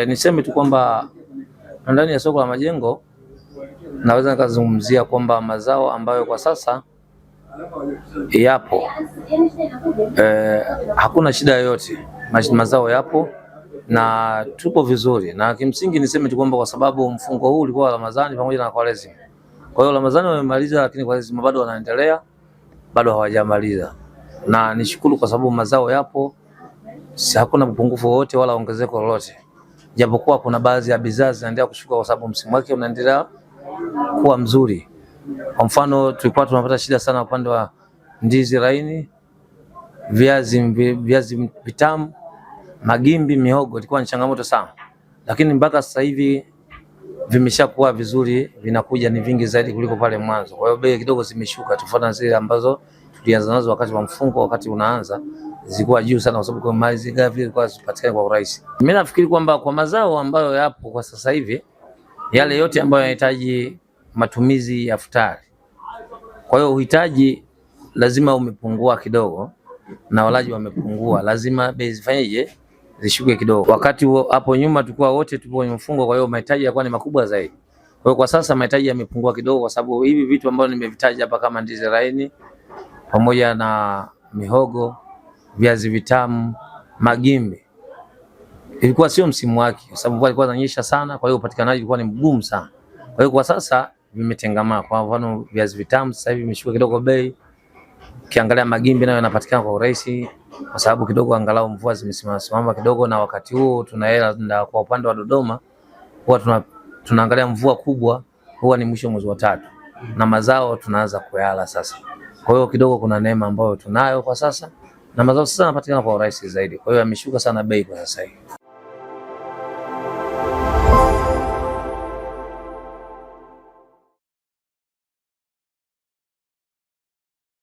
Niseme tu kwamba ndani ya soko la Majengo naweza nikazungumzia kwamba mazao ambayo kwa sasa yapo, hakuna shida yoyote, mazao yapo na tupo vizuri, na kimsingi niseme tu kwamba kwa sababu mfungo huu ulikuwa Ramadhani pamoja na Kwaresima. Kwa hiyo Ramadhani wamemaliza, lakini Kwaresima bado wanaendelea, bado hawajamaliza, na nishukuru kwa sababu mazao yapo, hakuna upungufu wowote wala ongezeko lolote, japokuwa kuna baadhi ya bidhaa zinaendelea kushuka kwa sababu msimu wake unaendelea kuwa mzuri. Kwa mfano tunapata shida sana upande wa ndizi laini, viazi vitamu, magimbi, mihogo ilikuwa ni changamoto sana, lakini mpaka sasa hivi vimeshakuwa vizuri, vinakuja ni vingi zaidi kuliko pale mwanzo. Kwa hiyo bei kidogo zimeshuka tofauti na zile ambazo tulianza nazo wakati wa mfungo, wakati unaanza zilikuwa juu sana kwa sababu kwa mali ghafi ilikuwa zipatikane kwa urahisi. Mimi nafikiri kwamba kwa mazao ambayo yapo kwa sasa hivi, yale yote ambayo yanahitaji matumizi ya futari, kwa hiyo uhitaji lazima umepungua kidogo na walaji wamepungua, lazima bei zifanyeje, zishuke kidogo. Wakati hapo nyuma tulikuwa wote tupo kwenye mfungo, kwa hiyo mahitaji yalikuwa ni makubwa zaidi. Kwa hiyo kwa sasa mahitaji yamepungua kidogo, kwa sababu hivi vitu ambavyo nimevitaja hapa kama ndizi laini pamoja na mihogo, viazi vitamu, magimbi, ilikuwa sio msimu wake kwa sababu ilikuwa inanyesha sana, kwa hiyo upatikanaji ulikuwa ni mgumu sana. Kwa hiyo kwa sasa vimetengamaa. Kwa mfano viazi vitamu sasa hivi vimeshuka kidogo bei. Ukiangalia magimbi nayo yanapatikana kwa urahisi kwa sababu kidogo angalau mvua zimesimama kidogo, na wakati huo tunaenda kwa upande wa Dodoma huwa tunaangalia mvua kubwa huwa ni mwisho mwezi wa 3 na mazao tunaanza kuyala sasa. Kwa hiyo kidogo kuna neema ambayo tunayo kwa sasa na mazao sasa yanapatikana kwa urahisi zaidi. Kwa hiyo yameshuka sana bei kwa sasa hivi.